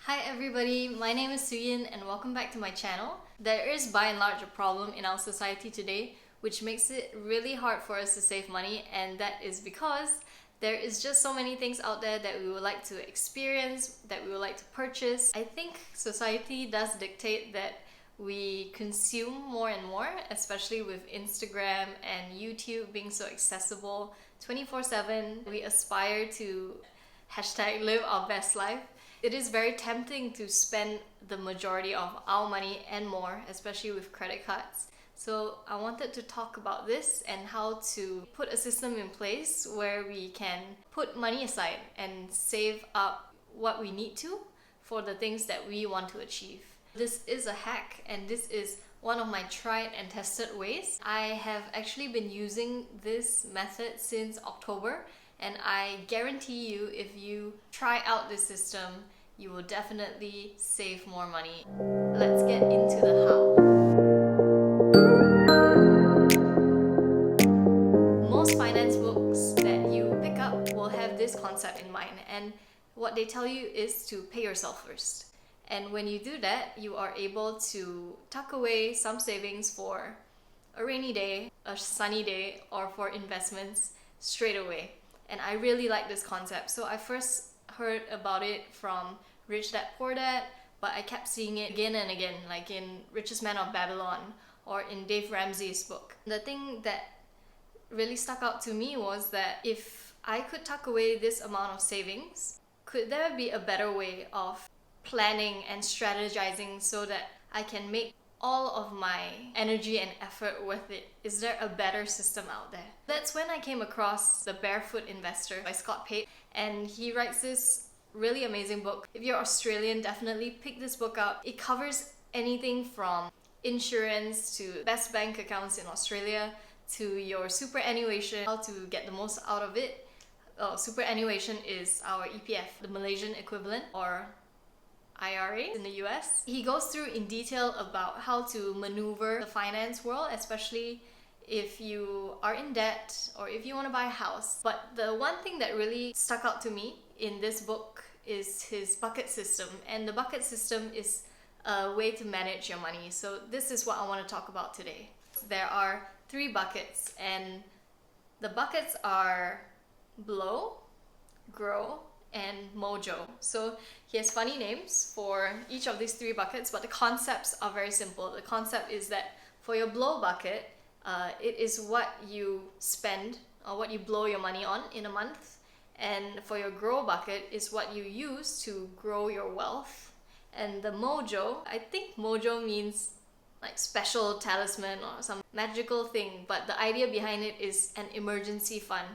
Hi everybody, my name is Suyin and welcome back to my channel. There is by and large a problem in our society today which makes it really hard for us to save money, and that is because there is just so many things out there that we would like to experience, that we would like to purchase. I think society does dictate that we consume more and more, especially with Instagram and YouTube being so accessible 24/7. We aspire to #live our best life. It is very tempting to spend the majority of our money and more, especially with credit cards. So I wanted to talk about this and how to put a system in place where we can put money aside and save up what we need to for the things that we want to achieve. This is a hack, and this is one of my tried and tested ways. I have actually been using this method since October, and I guarantee you, if you try out this system, you will definitely save more money. Let's get into the how. Most finance books that you pick up will have this concept in mind, and what they tell you is to pay yourself first. And when you do that, you are able to tuck away some savings for a rainy day, a sunny day, or for investments straight away. And I really like this concept. So I first heard about it from Rich Dad Poor Dad, but I kept seeing it again and again, like in Richest Man of Babylon or in Dave Ramsey's book. The thing that really stuck out to me was that if I could tuck away this amount of savings, could there be a better way of planning and strategizing so that I can make all of my energy and effort worth it? Is there a better system out there? That's when I came across The Barefoot Investor by Pape, and he writes this really amazing book. If you're Australian, definitely pick this book up. It covers anything from insurance to best bank accounts in Australia to your superannuation, how to get the most out of it. Superannuation is our EPF, the Malaysian equivalent, or IRA in the US. He goes through in detail about how to maneuver the finance world, especially if you are in debt or if you want to buy a house. But the one thing that really stuck out to me in this book is his bucket system. And the bucket system is a way to manage your money. So this is what I want to talk about today. There are 3 buckets, and the buckets are blow, grow, and MOJO. So he has funny names for each of these 3 buckets, but the concepts are very simple. The concept is that for your blow bucket, it is what you spend or what you blow your money on in a month. And for your grow bucket is what you use to grow your wealth. And the MOJO, I think MOJO means like special talisman or some magical thing, but the idea behind it is an emergency fund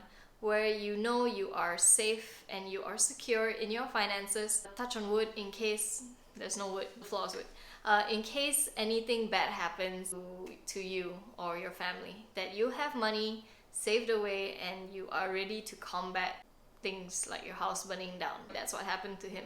where you know you are safe and you are secure in your finances. Touch on wood in case there's no wood, the floor is wood. In case anything bad happens to you or your family, that you have money saved away and you are ready to combat things like your house burning down. That's what happened to him.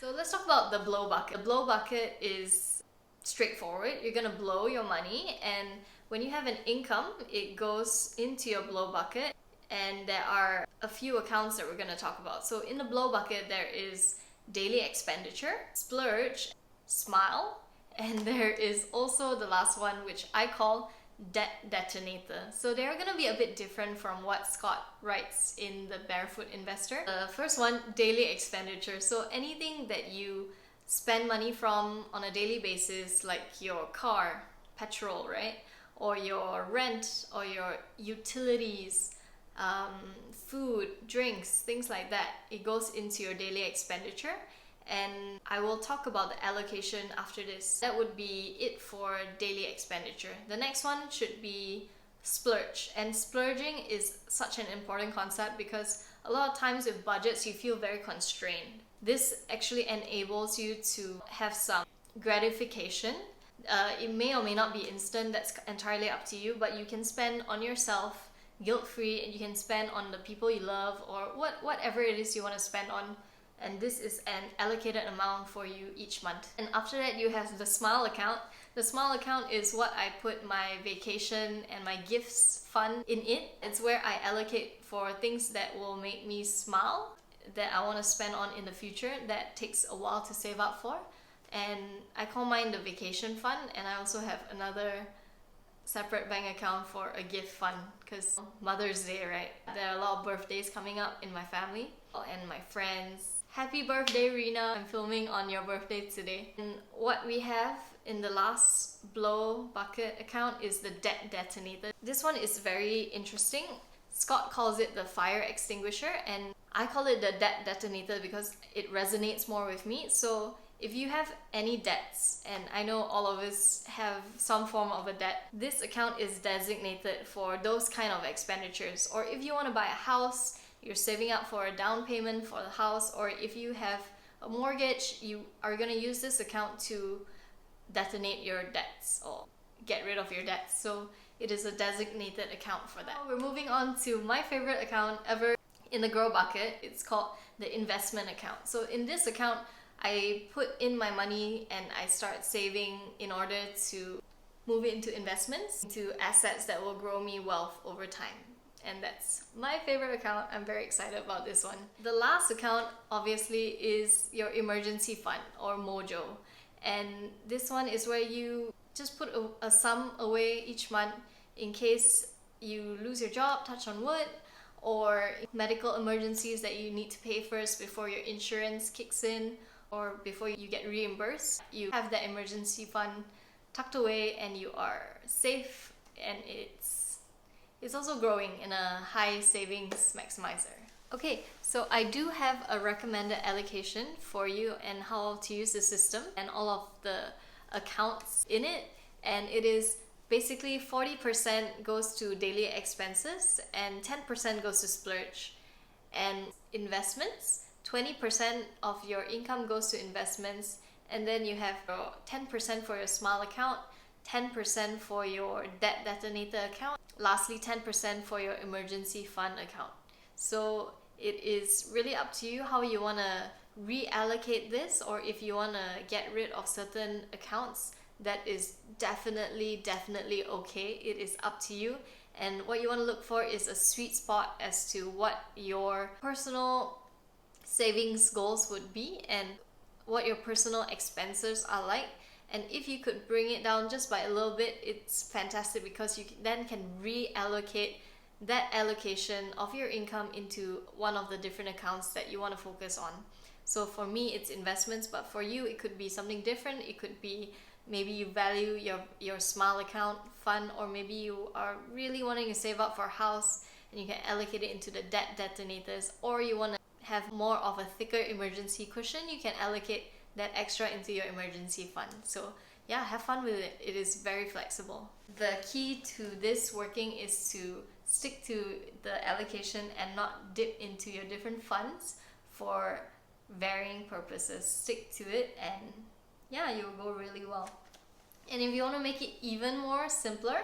So let's talk about the blow bucket. The blow bucket is straightforward. You're gonna blow your money, and when you have an income, it goes into your blow bucket. And there are a few accounts that we're going to talk about. So in the blow bucket, there is daily expenditure, splurge, smile, and there is also the last one, which I call Detonator. So they're going to be a bit different from what Scott writes in The Barefoot Investor. The first one, daily expenditure. So anything that you spend money from on a daily basis, like your car, petrol, right? Or your rent, or your utilities, food, drinks, things like that. It goes into your daily expenditure, and I will talk about the allocation after this. That would be it for daily expenditure. The next one should be splurge, and splurging is such an important concept because a lot of times with budgets you feel very constrained. This actually enables you to have some gratification. It may or may not be instant, that's entirely up to you, but you can spend on yourself guilt-free, and you can spend on the people you love or whatever it is you want to spend on, and this is an allocated amount for you each month. And after that, you have the smile account. The smile account is what I put my vacation and my gifts fund in it. It's where I allocate for things that will make me smile. that I want to spend on in the future that takes a while to save up for. And I call mine the vacation fund, and I also have another separate bank account for a gift fund because Mother's Day, right? There are a lot of birthdays coming up in my family and my friends. Happy birthday, Rena! I'm filming on your birthday today. And what we have in the last blow bucket account is the debt detonator. This one is very interesting. Scott calls it the fire extinguisher, and I call it the debt detonator because it resonates more with me. So if you have any debts, and I know all of us have some form of a debt, this account is designated for those kind of expenditures. Or if you want to buy a house, you're saving up for a down payment for the house, or if you have a mortgage, you are going to use this account to detonate your debts or get rid of your debts. So it is a designated account for that. We're moving on to my favorite account ever in the grow bucket. It's called the investment account. So in this account, I put in my money and I start saving in order to move it into investments, into assets that will grow me wealth over time. And that's my favorite account. I'm very excited about this one. The last account obviously is your emergency fund, or MOJO. And this one is where you just put a sum away each month in case you lose your job, touch on wood, or medical emergencies that you need to pay first before your insurance kicks in or before you get reimbursed. You have that emergency fund tucked away and you are safe, and it's also growing in a high savings maximizer. Okay, so I do have a recommended allocation for you and how to use the system and all of the accounts in it. And it is basically 40% goes to daily expenses and 10% goes to Splurge. And investments, 20% of your income goes to investments, and then you have 10% for your small account, 10% for your debt detonator account, lastly 10% for your emergency fund account. So it is really up to you how you want to reallocate this, or if you want to get rid of certain accounts. That is definitely okay. It is up to you. And what you want to look for is a sweet spot as to what your personal savings goals would be and what your personal expenses are like. And if you could bring it down just by a little bit, it's fantastic because you then can reallocate that allocation of your income into one of the different accounts that you want to focus on. So for me, it's investments, but for you, it could be something different. It could be maybe you value your small account fund, or maybe you are really wanting to save up for a house and you can allocate it into the debt detonators, or you want to have more of a thicker emergency cushion, you can allocate that extra into your emergency fund. So yeah, have fun with it. It is very flexible. The key to this working is to stick to the allocation and not dip into your different funds for varying purposes. Stick to it and yeah, you'll go really well. And if you want to make it even more simpler,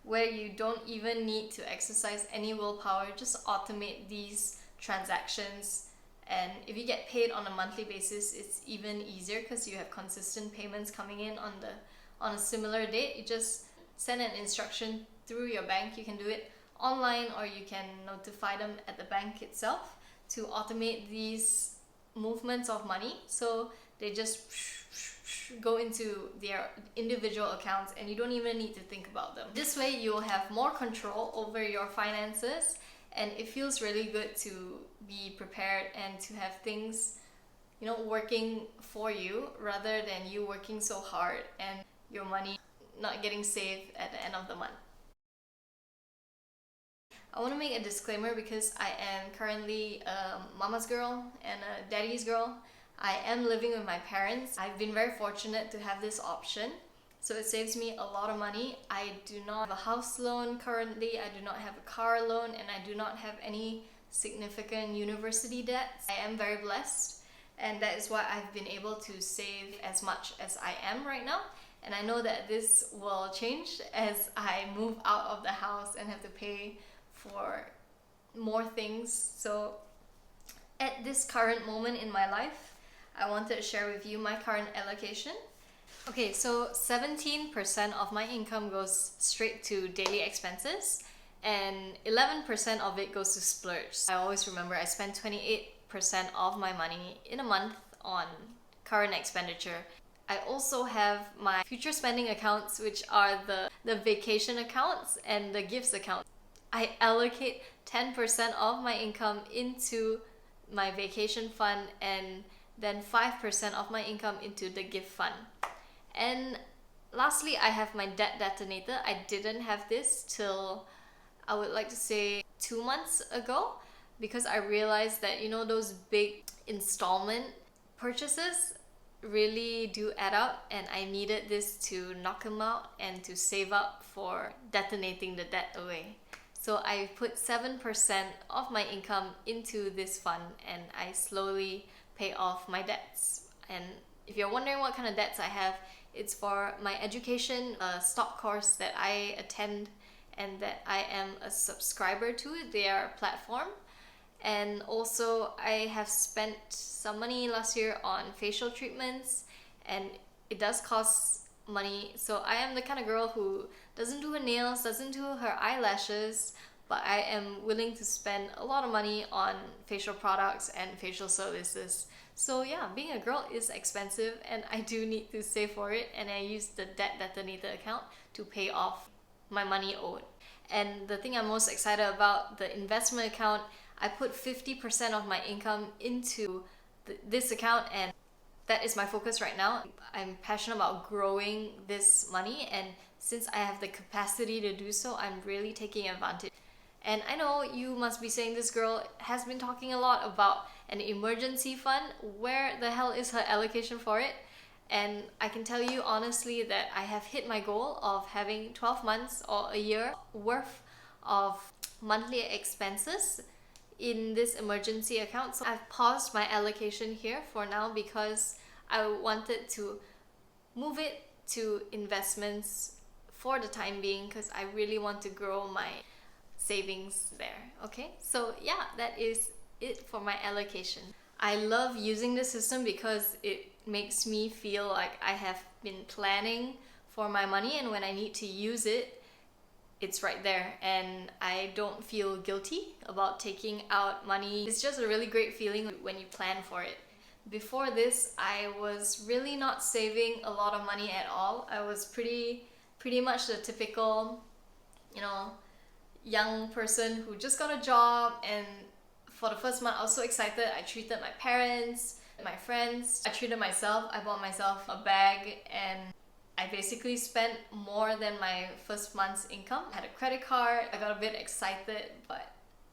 where you don't even need to exercise any willpower, just automate these transactions. And if you get paid on a monthly basis, it's even easier because you have consistent payments coming in on a similar date. You just send an instruction through your bank. You can do it online, or you can notify them at the bank itself to automate these movements of money. So they just go into their individual accounts and you don't even need to think about them. This way you will have more control over your finances, and it feels really good to be prepared and to have things, working for you rather than you working so hard and your money not getting saved at the end of the month. I want to make a disclaimer because I am currently a mama's girl and a daddy's girl. I am living with my parents. I've been very fortunate to have this option, so it saves me a lot of money. I do not have a house loan currently, I do not have a car loan, and I do not have any significant university debts. I am very blessed, and that is why I've been able to save as much as I am right now. And I know that this will change as I move out of the house and have to pay for more things. So at this current moment in my life, I wanted to share with you my current allocation. Okay, so 17% of my income goes straight to daily expenses and 11% of it goes to Splurge. I always remember I spend of my money in a month on current expenditure. I also have my future spending accounts, which are the vacation accounts and the gifts account. I allocate 10% of my income into my vacation fund and then 5% of my income into the gift fund. And lastly, I have my debt detonator. I didn't have this till, I would like to say, 2 months ago, because I realized that, you know, those big installment purchases really do add up, and I needed this to knock them out and to save up for detonating the debt away. So I put 7% of my income into this fund and I slowly pay off my debts. And if you're wondering what kind of debts I have, it's for my education, a stock course that I attend and that I am a subscriber to their platform. And also I have spent some money last year on facial treatments, and it does cost money. So I am the kind of girl who doesn't do her nails, doesn't do her eyelashes, but I am willing to spend a lot of money on facial products and facial services. So yeah, being a girl is expensive and I do need to save for it, and I use the debt detonator account to pay off my money owed. And the thing I'm most excited about, the investment account, I put 50% of my income into this account, and that is my focus right now. I'm passionate about growing this money, and since I have the capacity to do so, I'm really taking advantage. And I know you must be saying, this girl has been talking a lot about an emergency fund. Where the hell is her allocation for it? And I can tell you honestly that I have hit my goal of having 12 months or a year worth of monthly expenses in this emergency account. So I've paused my allocation here for now because I wanted to move it to investments for the time being, because I really want to grow my savings there. Okay, so yeah, that is it for my allocation. I love using the system because it makes me feel like I have been planning for my money, and when I need to use it, it's right there and I don't feel guilty about taking out money. It's just a really great feeling when you plan for it. Before this, I was really not saving a lot of money at all. I was pretty much the typical, you know, young person who just got a job, and for the first month I was so excited. I treated my parents, my friends, I treated myself. I bought myself a bag, and I basically spent more than my first month's income. I had a credit card. I got a bit excited, but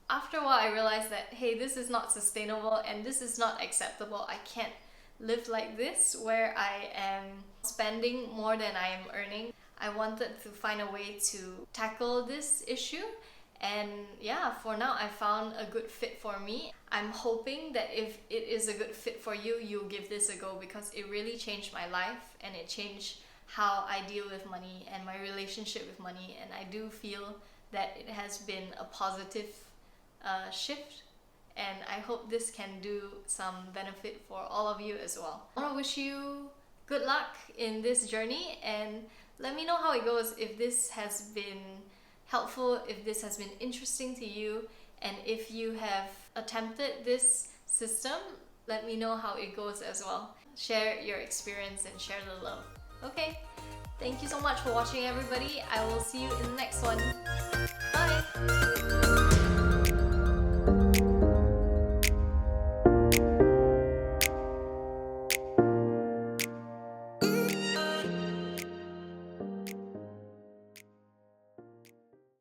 after a while I realized that, hey, this is not sustainable and this is not acceptable. I can't live like this where I am spending more than I am earning. I wanted to find a way to tackle this issue, and yeah, for now I found a good fit for me. I'm hoping that if it is a good fit for you, you'll give this a go, because it really changed my life and it changed how I deal with money and my relationship with money, and I do feel that it has been a positive shift, and I hope this can do some benefit for all of you as well. I want to wish you good luck in this journey, and let me know how it goes, if this has been helpful, if this has been interesting to you, and if you have attempted this system, let me know how it goes as well. Share your experience and share the love. Okay, thank you so much for watching, everybody. I will see you in the next one. Bye!